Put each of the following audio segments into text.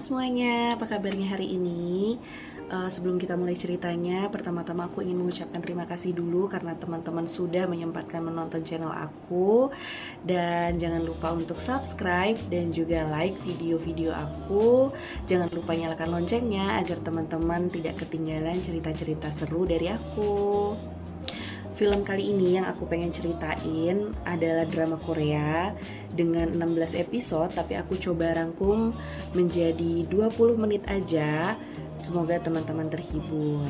semuanya, apa kabarnya hari ini? Sebelum kita mulai ceritanya, pertama-tama aku ingin mengucapkan terima kasih dulu karena teman-teman sudah menyempatkan menonton channel aku. Dan jangan lupa untuk subscribe dan juga like video-video aku. Jangan lupa nyalakan loncengnya agar teman-teman tidak ketinggalan cerita-cerita seru dari aku. Film kali ini yang aku pengen ceritain adalah drama Korea dengan 16 episode, tapi aku coba rangkum menjadi 20 menit aja. Semoga teman-teman terhibur.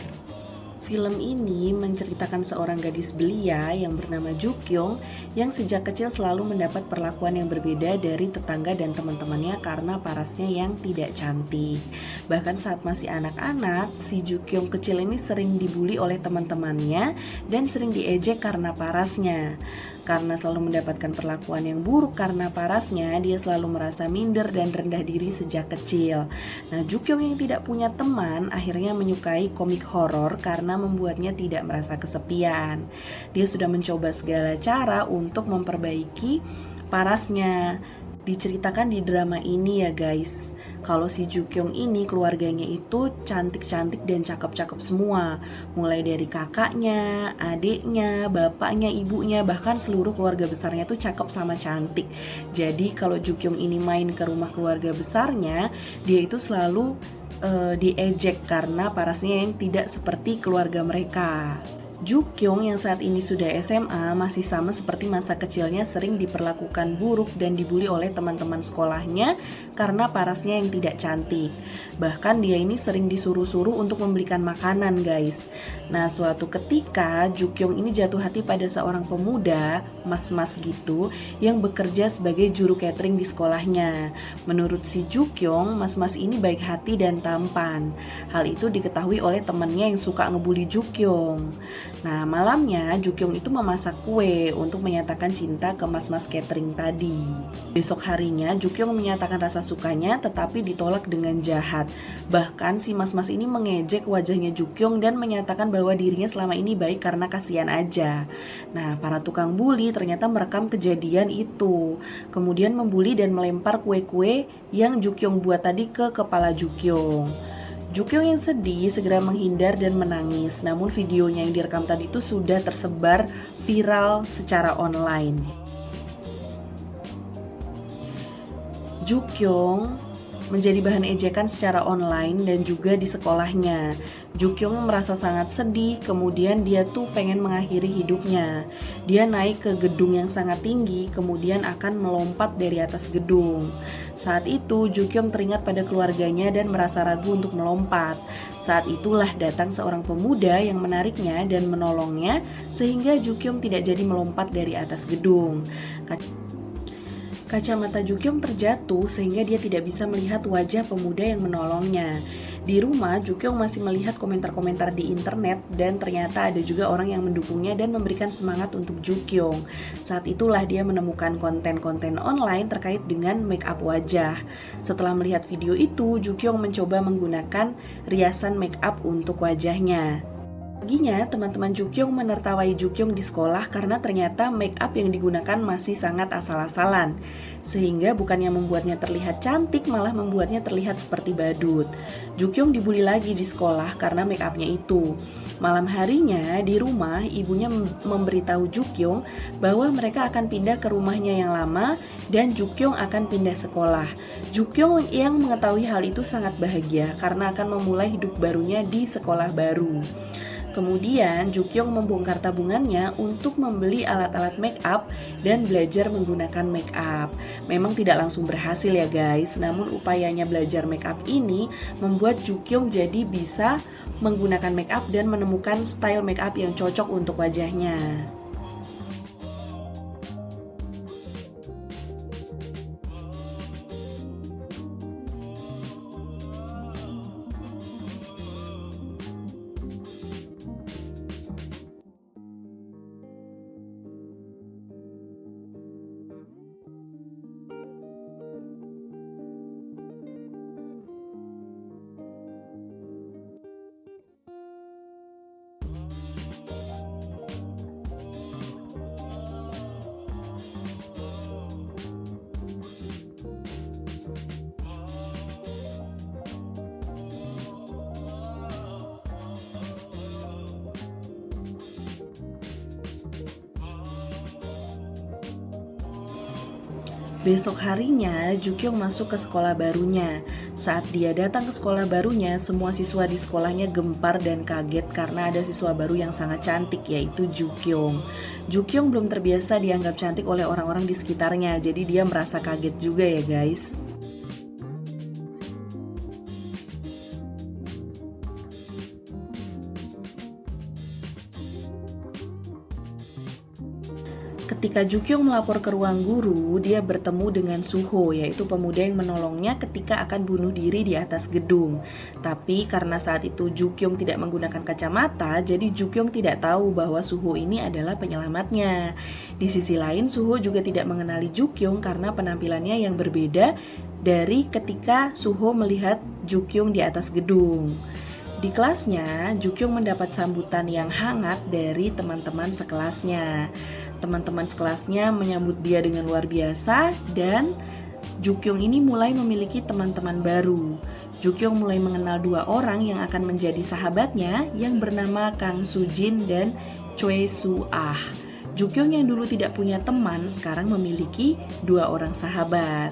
Film ini menceritakan seorang gadis belia yang bernama Ju Kyung yang sejak kecil selalu mendapat perlakuan yang berbeda dari tetangga dan teman-temannya karena parasnya yang tidak cantik. Bahkan saat masih anak-anak, si Ju Kyung kecil ini sering dibully oleh teman-temannya dan sering diejek karena parasnya. Karena selalu mendapatkan perlakuan yang buruk karena parasnya, dia selalu merasa minder dan rendah diri sejak kecil. Nah, Ju Kyung yang tidak punya teman akhirnya menyukai komik horor karena membuatnya tidak merasa kesepian. Dia sudah mencoba segala cara untuk memperbaiki parasnya. Diceritakan di drama ini ya guys, kalau si Ju Kyung ini keluarganya itu cantik-cantik dan cakep-cakep semua. Mulai dari kakaknya, adiknya, bapaknya, ibunya, bahkan seluruh keluarga besarnya tuh cakep sama cantik. Jadi kalau Ju Kyung ini main ke rumah keluarga besarnya, dia itu selalu diejek karena parasnya yang tidak seperti keluarga mereka. Ju Kyung yang saat ini sudah SMA masih sama seperti masa kecilnya, sering diperlakukan buruk dan dibully oleh teman-teman sekolahnya karena parasnya yang tidak cantik. Bahkan dia ini sering disuruh-suruh untuk membelikan makanan guys. Nah suatu ketika Ju Kyung ini jatuh hati pada seorang pemuda, mas-mas gitu, yang bekerja sebagai juru catering di sekolahnya. Menurut si Ju Kyung, mas-mas ini baik hati dan tampan. Hal itu diketahui oleh temannya yang suka ngebully Ju Kyung. Nah malamnya Ju Kyung itu memasak kue untuk menyatakan cinta ke mas-mas catering tadi. Besok harinya Ju Kyung menyatakan rasa sukanya tetapi ditolak dengan jahat. Bahkan si mas-mas ini mengejek wajahnya Ju Kyung dan menyatakan bahwa dirinya selama ini baik karena kasihan aja. Nah para tukang bully ternyata merekam kejadian itu, kemudian membuli dan melempar kue-kue yang Ju Kyung buat tadi ke kepala Ju Kyung. Ju Kyung yang sedih segera menghindar dan menangis. Namun videonya yang direkam tadi itu sudah tersebar viral secara online. Ju Kyung menjadi bahan ejekan secara online dan juga di sekolahnya. Ju Kyung merasa sangat sedih, kemudian dia tuh pengen mengakhiri hidupnya. Dia naik ke gedung yang sangat tinggi, kemudian akan melompat dari atas gedung. Saat itu Ju Kyung teringat pada keluarganya dan merasa ragu untuk melompat. Saat itulah datang seorang pemuda yang menariknya dan menolongnya sehingga Ju Kyung tidak jadi melompat dari atas gedung. Kacamata Ju Kyung terjatuh sehingga dia tidak bisa melihat wajah pemuda yang menolongnya. Di rumah, Ju Kyung masih melihat komentar-komentar di internet dan ternyata ada juga orang yang mendukungnya dan memberikan semangat untuk Ju Kyung. Saat itulah dia menemukan konten-konten online terkait dengan make up wajah. Setelah melihat video itu, Ju Kyung mencoba menggunakan riasan make up untuk wajahnya. Paginya, teman-teman Ju Kyung menertawai Ju Kyung di sekolah karena ternyata make up yang digunakan masih sangat asal-asalan. Sehingga bukannya membuatnya terlihat cantik, malah membuatnya terlihat seperti badut. Ju Kyung dibully lagi di sekolah karena make upnya itu. Malam harinya di rumah, ibunya memberitahu Ju Kyung bahwa mereka akan pindah ke rumahnya yang lama dan Ju Kyung akan pindah sekolah. Ju Kyung yang mengetahui hal itu sangat bahagia karena akan memulai hidup barunya di sekolah baru. Kemudian Ju Kyung membongkar tabungannya untuk membeli alat-alat make up dan belajar menggunakan make up. Memang tidak langsung berhasil ya guys, namun upayanya belajar make up ini membuat Ju Kyung jadi bisa menggunakan make up dan menemukan style make up yang cocok untuk wajahnya. Besok harinya, Jukyong masuk ke sekolah barunya. Saat dia datang ke sekolah barunya, semua siswa di sekolahnya gempar dan kaget karena ada siswa baru yang sangat cantik, yaitu Jukyong. Jukyong belum terbiasa dianggap cantik oleh orang-orang di sekitarnya, jadi dia merasa kaget juga ya guys. Ketika Jukyong melapor ke ruang guru, dia bertemu dengan Suho, yaitu pemuda yang menolongnya ketika akan bunuh diri di atas gedung. Tapi karena saat itu Jukyong tidak menggunakan kacamata, jadi Jukyong tidak tahu bahwa Suho ini adalah penyelamatnya. Di sisi lain, Suho juga tidak mengenali Jukyong karena penampilannya yang berbeda dari ketika Suho melihat Jukyong di atas gedung. Di kelasnya, Jukyong mendapat sambutan yang hangat dari teman-teman sekelasnya. Teman-teman sekelasnya menyambut dia dengan luar biasa dan Jukyong ini mulai memiliki teman-teman baru. Jukyong mulai mengenal dua orang yang akan menjadi sahabatnya yang bernama Kang Sujin dan Choi Su-ah. Jukyong yang dulu tidak punya teman sekarang memiliki dua orang sahabat.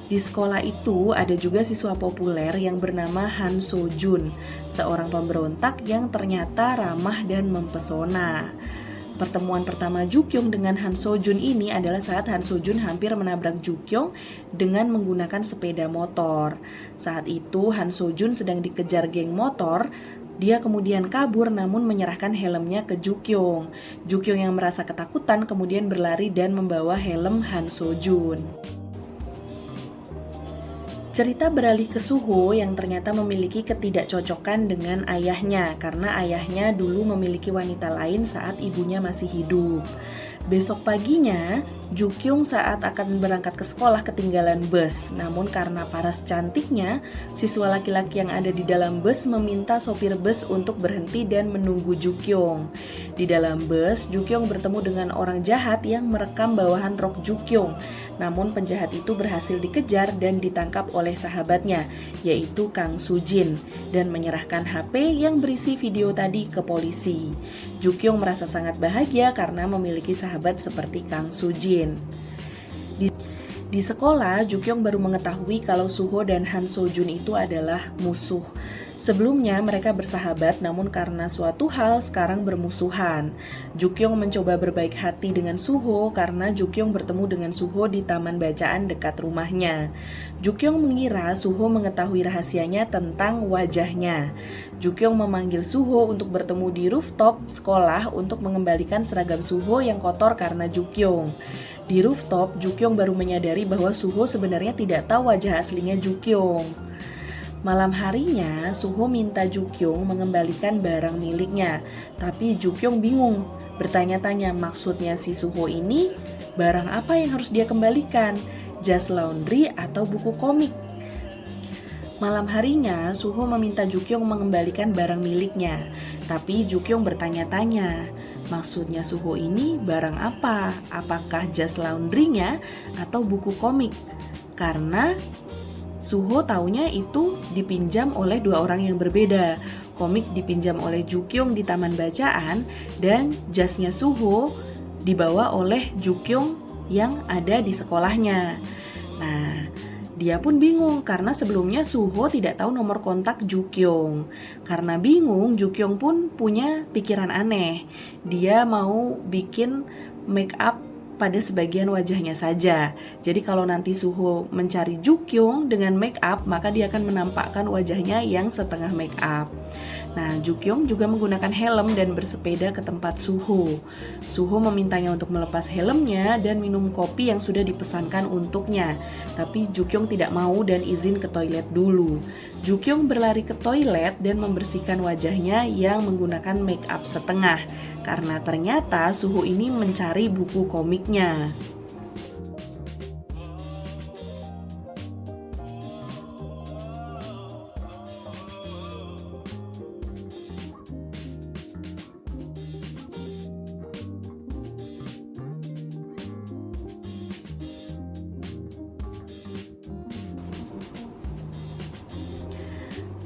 Di sekolah itu ada juga siswa populer yang bernama Han So Jun, seorang pemberontak yang ternyata ramah dan mempesona. Pertemuan pertama Jukyong dengan Han So Jun ini adalah saat Han So Jun hampir menabrak Jukyong dengan menggunakan sepeda motor. Saat itu Han So Jun sedang dikejar geng motor. Dia kemudian kabur namun menyerahkan helmnya ke Jukyong. Jukyong yang merasa ketakutan kemudian berlari dan membawa helm Han So Jun. Cerita beralih ke Suho yang ternyata memiliki ketidakcocokan dengan ayahnya karena ayahnya dulu memiliki wanita lain saat ibunya masih hidup. Besok paginya, Jukyong saat akan berangkat ke sekolah ketinggalan bus. Namun karena paras cantiknya, siswa laki-laki yang ada di dalam bus meminta sopir bus untuk berhenti dan menunggu Jukyong. Di dalam bus, Jukyong bertemu dengan orang jahat yang merekam bawahan rok Jukyong. Namun penjahat itu berhasil dikejar dan ditangkap oleh sahabatnya, yaitu Kang Sujin, dan menyerahkan HP yang berisi video tadi ke polisi. Jukyong merasa sangat bahagia karena memiliki sahabat seperti Kang Sujin. Di sekolah, Jukyong baru mengetahui kalau Suho dan Han So Jun itu adalah musuh. Sebelumnya mereka bersahabat, namun karena suatu hal sekarang bermusuhan. Jukyong mencoba berbaik hati dengan Suho karena Jukyong bertemu dengan Suho di taman bacaan dekat rumahnya. Jukyong mengira Suho mengetahui rahasianya tentang wajahnya. Jukyong memanggil Suho untuk bertemu di rooftop sekolah untuk mengembalikan seragam Suho yang kotor karena Jukyong. Di rooftop, Jukyong baru menyadari bahwa Suho sebenarnya tidak tahu wajah aslinya Jukyong. Malam harinya, Suho minta Jukyong mengembalikan barang miliknya. Tapi Jukyong bingung, bertanya-tanya maksudnya si Suho ini barang apa yang harus dia kembalikan, jas laundry atau buku komik. Malam harinya, Suho meminta Jukyong mengembalikan barang miliknya. Tapi Jukyong bertanya-tanya, maksudnya Suho ini barang apa? Apakah jas laundrynya atau buku komik? Karena Suho taunya itu dipinjam oleh dua orang yang berbeda. Komik dipinjam oleh Jukyong di taman bacaan dan jasnya Suho dibawa oleh Jukyong yang ada di sekolahnya. Nah, dia pun bingung karena sebelumnya Suho tidak tahu nomor kontak Jukyong. Karena bingung, Jukyong pun punya pikiran aneh. Dia mau bikin make up pada sebagian wajahnya saja. Jadi kalau nanti Suho mencari Jukyong dengan make up, maka dia akan menampakkan wajahnya yang setengah make up. Nah, Jukyong juga menggunakan helm dan bersepeda ke tempat Suho. Suho memintanya untuk melepas helmnya dan minum kopi yang sudah dipesankan untuknya. Tapi Jukyong tidak mau dan izin ke toilet dulu. Jukyong berlari ke toilet dan membersihkan wajahnya yang menggunakan make up setengah. Karena ternyata Suho ini mencari buku komiknya.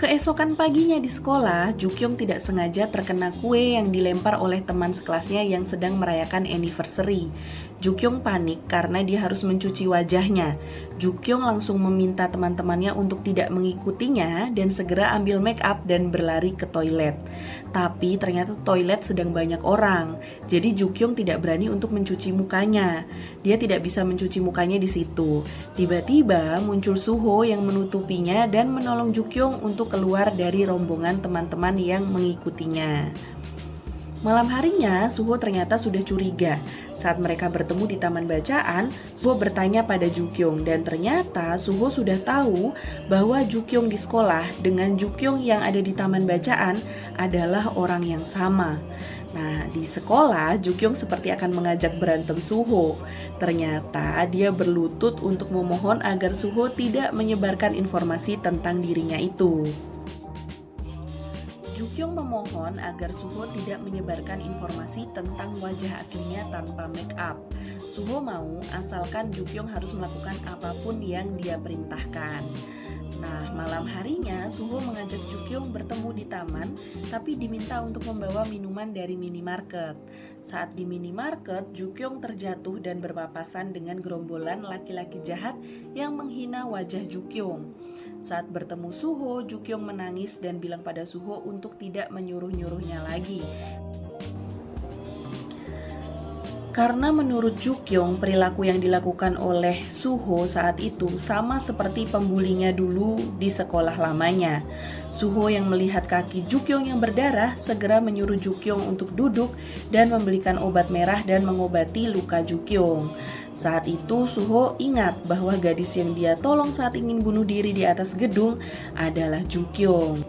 Keesokan paginya di sekolah, Jukyong tidak sengaja terkena kue yang dilempar oleh teman sekelasnya yang sedang merayakan anniversary. Jukyong panik karena dia harus mencuci wajahnya. Jukyong langsung meminta teman-temannya untuk tidak mengikutinya dan segera ambil make up dan berlari ke toilet. Tapi ternyata toilet sedang banyak orang, jadi Jukyong tidak berani untuk mencuci mukanya. Dia tidak bisa mencuci mukanya di situ. Tiba-tiba muncul Suho yang menutupinya dan menolong Jukyong untuk keluar dari rombongan teman-teman yang mengikutinya. Malam harinya, Suho ternyata sudah curiga. Saat mereka bertemu di taman bacaan, Suho bertanya pada Jukyong dan ternyata Suho sudah tahu bahwa Jukyong di sekolah dengan Jukyong yang ada di taman bacaan adalah orang yang sama. Nah, di sekolah Jukyong seperti akan mengajak berantem Suho. Ternyata dia berlutut untuk memohon agar Suho tidak menyebarkan informasi tentang dirinya itu. Jukyong memohon agar Suho tidak menyebarkan informasi tentang wajah aslinya tanpa make up. Suho mau asalkan Jukyong harus melakukan apapun yang dia perintahkan. Nah, malam harinya Suho mengajak Jukyong bertemu di taman, tapi diminta untuk membawa minuman dari minimarket. Saat di minimarket, Jukyong terjatuh dan berpapasan dengan gerombolan laki-laki jahat yang menghina wajah Jukyong. Saat bertemu Suho, Jukyong menangis dan bilang pada Suho untuk tidak menyuruh-nyuruhnya lagi. Karena menurut Jukyong, perilaku yang dilakukan oleh Suho saat itu sama seperti pembulinya dulu di sekolah lamanya. Suho yang melihat kaki Jukyong yang berdarah segera menyuruh Jukyong untuk duduk dan membelikan obat merah dan mengobati luka Jukyong. Saat itu Suho ingat bahwa gadis yang dia tolong saat ingin bunuh diri di atas gedung adalah Jukyong.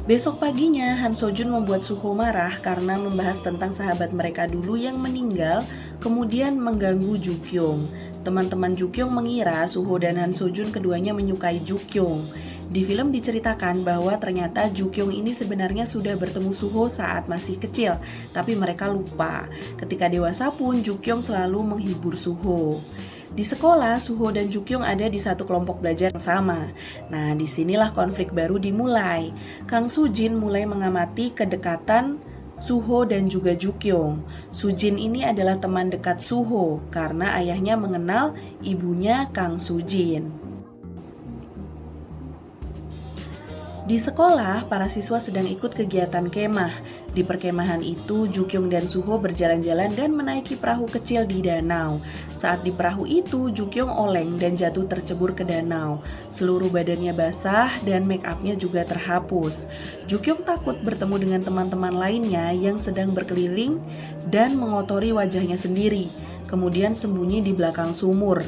Besok paginya, Han Sojun membuat Suho marah karena membahas tentang sahabat mereka dulu yang meninggal, kemudian mengganggu Jukyong. Teman-teman Jukyong mengira Suho dan Han Sojun keduanya menyukai Jukyong. Di film diceritakan bahwa ternyata Jukyong ini sebenarnya sudah bertemu Suho saat masih kecil, tapi mereka lupa. Ketika dewasa pun Jukyong selalu menghibur Suho. Di sekolah, Suho dan Jukyong ada di satu kelompok belajar yang sama. Nah, disinilah konflik baru dimulai. Kang Sujin mulai mengamati kedekatan Suho dan juga Jukyong. Sujin ini adalah teman dekat Suho karena ayahnya mengenal ibunya Kang Sujin. Di sekolah, para siswa sedang ikut kegiatan kemah. Di perkemahan itu, Jukyong dan Suho berjalan-jalan dan menaiki perahu kecil di danau. Saat di perahu itu, Jukyong oleng dan jatuh tercebur ke danau. Seluruh badannya basah dan make up-nya juga terhapus. Jukyong takut bertemu dengan teman-teman lainnya yang sedang berkeliling dan mengotori wajahnya sendiri, kemudian sembunyi di belakang sumur.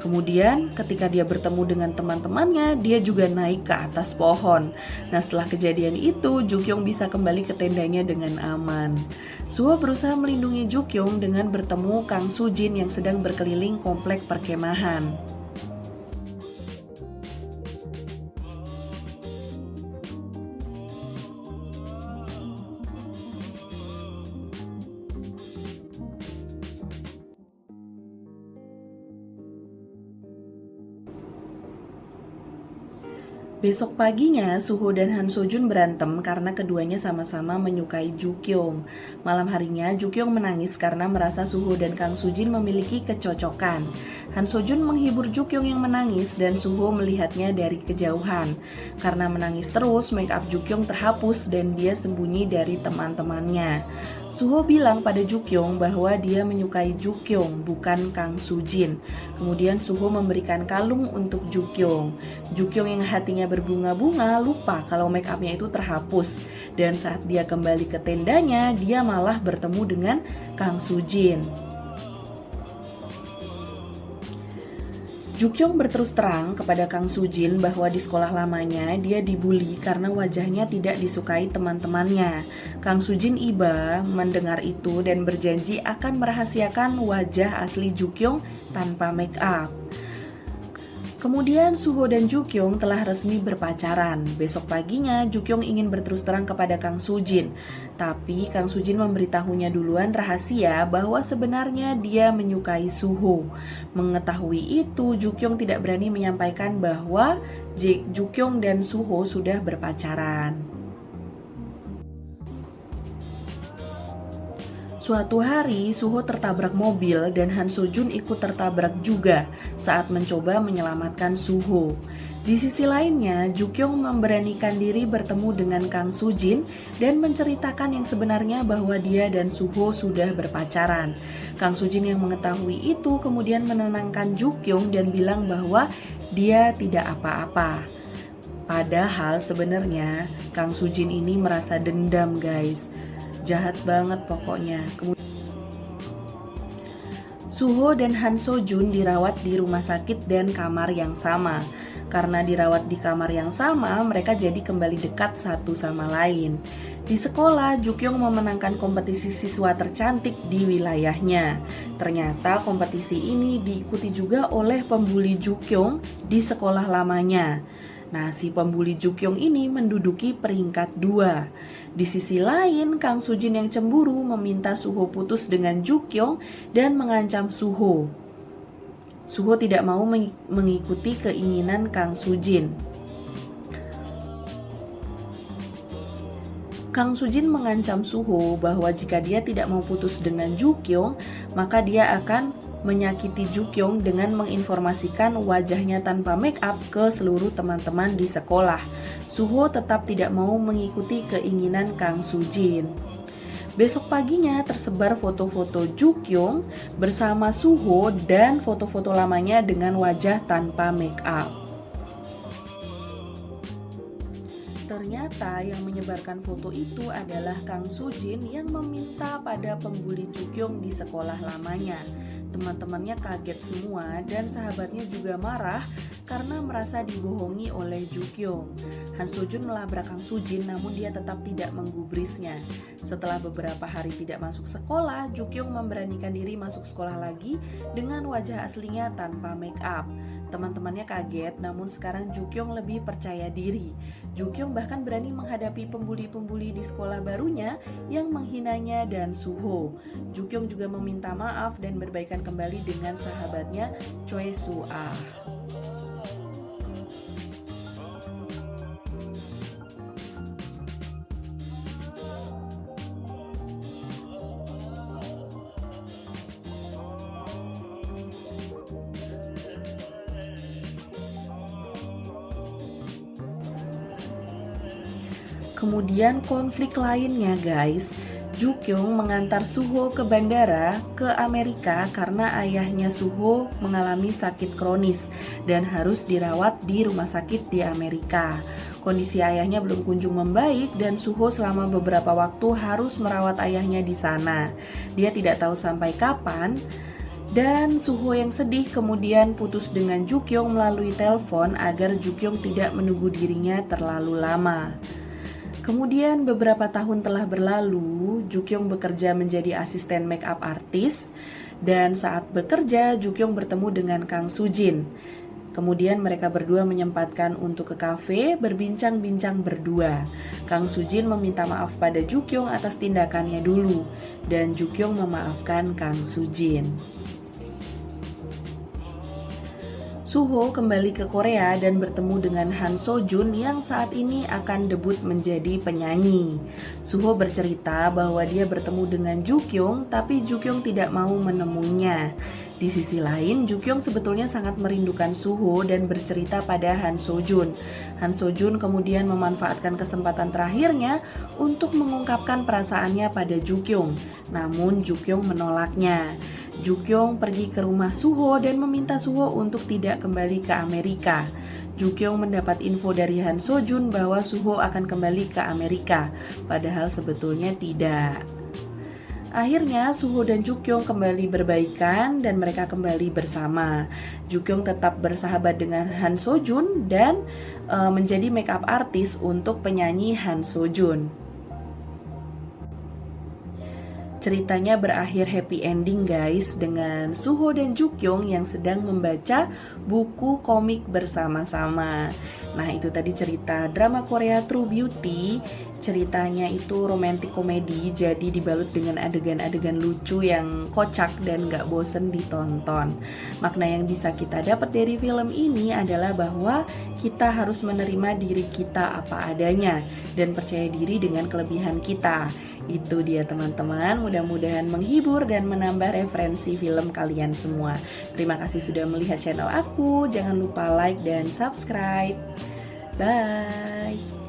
Kemudian ketika dia bertemu dengan teman-temannya, dia juga naik ke atas pohon. Nah, setelah kejadian itu, Jukyong bisa kembali ke tendanya dengan aman. Suho berusaha melindungi Jukyong dengan bertemu Kang Sujin yang sedang berkeliling komplek perkemahan. Besok paginya, Suho dan Han Sojun berantem karena keduanya sama-sama menyukai Jukyong. Malam harinya, Jukyong menangis karena merasa Suho dan Kang Sujin memiliki kecocokan. Han Sojun menghibur Jukyong yang menangis dan Suho melihatnya dari kejauhan. Karena menangis terus, make up Jukyong terhapus dan dia sembunyi dari teman-temannya. Suho bilang pada Jukyong bahwa dia menyukai Jukyong, bukan Kang Sujin. Kemudian Suho memberikan kalung untuk Jukyong. Jukyong yang hatinya berbunga-bunga lupa kalau make up-nya itu terhapus. Dan saat dia kembali ke tendanya, dia malah bertemu dengan Kang Sujin. Jukyong berterus terang kepada Kang Sujin bahwa di sekolah lamanya dia dibully karena wajahnya tidak disukai teman-temannya. Kang Sujin iba mendengar itu dan berjanji akan merahasiakan wajah asli Jukyong tanpa make up. Kemudian Suho dan Jukyung telah resmi berpacaran. Besok paginya Jukyung ingin berterus terang kepada Kang Sujin. Tapi Kang Sujin memberitahunya duluan rahasia bahwa sebenarnya dia menyukai Suho. Mengetahui itu, Jukyung tidak berani menyampaikan bahwa Jukyung dan Suho sudah berpacaran. Suatu hari, Suho tertabrak mobil dan Han Sojun ikut tertabrak juga saat mencoba menyelamatkan Suho. Di sisi lainnya, Jukyung memberanikan diri bertemu dengan Kang Sujin dan menceritakan yang sebenarnya bahwa dia dan Suho sudah berpacaran. Kang Sujin yang mengetahui itu kemudian menenangkan Jukyung dan bilang bahwa dia tidak apa-apa. Padahal sebenarnya Kang Sujin ini merasa dendam, guys. Jahat banget pokoknya. Suho dan Han Sojun dirawat di rumah sakit dan kamar yang sama. Karena dirawat di kamar yang sama, mereka jadi kembali dekat satu sama lain. Di sekolah, Jukyung memenangkan kompetisi siswa tercantik di wilayahnya. Ternyata kompetisi ini diikuti juga oleh pembuli Jukyung di sekolah lamanya. Nah, si pembuli Jukyung ini menduduki peringkat 2. Di sisi lain, Kang Sujin yang cemburu meminta Suho putus dengan Jukyung dan mengancam Suho. Suho tidak mau mengikuti keinginan Kang Sujin. Kang Sujin mengancam Suho bahwa jika dia tidak mau putus dengan Jukyung, maka dia akan menyakiti Jukyung dengan menginformasikan wajahnya tanpa make up ke seluruh teman-teman di sekolah. Suho tetap tidak mau mengikuti keinginan Kang Sujin. Besok paginya tersebar foto-foto Jukyung bersama Suho dan foto-foto lamanya dengan wajah tanpa make up. Ternyata yang menyebarkan foto itu adalah Kang Sujin yang meminta pada pembuli Jukyung di sekolah lamanya. Teman-temannya kaget semua dan sahabatnya juga marah karena merasa dibohongi oleh Jukyung. Han Sojun melabrak Kang Sujin namun dia tetap tidak menggubrisnya. Setelah beberapa hari tidak masuk sekolah, Jukyung memberanikan diri masuk sekolah lagi dengan wajah aslinya tanpa make up. Teman-temannya kaget, namun sekarang Jukyung lebih percaya diri. Jukyung bahkan berani menghadapi pembuli-pembuli di sekolah barunya yang menghinanya dan Suho. Jukyung juga meminta maaf dan berbaikan kembali dengan sahabatnya Choi Soo-ah. Kemudian konflik lainnya, guys. Jukyung mengantar Suho ke bandara ke Amerika karena ayahnya Suho mengalami sakit kronis dan harus dirawat di rumah sakit di Amerika. Kondisi ayahnya belum kunjung membaik dan Suho selama beberapa waktu harus merawat ayahnya di sana. Dia tidak tahu sampai kapan. Dan Suho yang sedih kemudian putus dengan Jukyung melalui telepon agar Jukyung tidak menunggu dirinya terlalu lama. Kemudian beberapa tahun telah berlalu, Jukyung bekerja menjadi asisten make up artist dan saat bekerja Jukyung bertemu dengan Kang Sujin. Kemudian mereka berdua menyempatkan untuk ke kafe berbincang-bincang berdua. Kang Sujin meminta maaf pada Jukyung atas tindakannya dulu dan Jukyung memaafkan Kang Sujin. Suho kembali ke Korea dan bertemu dengan Han Sojun yang saat ini akan debut menjadi penyanyi. Suho bercerita bahwa dia bertemu dengan Jukyung, tapi Jukyung tidak mau menemuinya. Di sisi lain, Jukyung sebetulnya sangat merindukan Suho dan bercerita pada Han Sojun. Han Sojun kemudian memanfaatkan kesempatan terakhirnya untuk mengungkapkan perasaannya pada Jukyung. Namun Jukyung menolaknya. Jukyung pergi ke rumah Suho dan meminta Suho untuk tidak kembali ke Amerika. Jukyung mendapat info dari Han Sojun bahwa Suho akan kembali ke Amerika, padahal sebetulnya tidak. Akhirnya Suho dan Jukyung kembali berbaikan dan mereka kembali bersama. Jukyung tetap bersahabat dengan Han Sojun dan menjadi makeup artist untuk penyanyi Han Sojun. Ceritanya berakhir happy ending guys, dengan Suho dan Jukyung yang sedang membaca buku komik bersama-sama. Nah itu tadi cerita drama Korea True Beauty. Ceritanya itu romantic komedi, jadi dibalut dengan adegan-adegan lucu yang kocak dan gak bosen ditonton. Makna yang bisa kita dapat dari film ini adalah bahwa kita harus menerima diri kita apa adanya dan percaya diri dengan kelebihan kita. Itu dia teman-teman, mudah-mudahan menghibur dan menambah referensi film kalian semua. Terima kasih sudah melihat channel aku, jangan lupa like dan subscribe. Bye.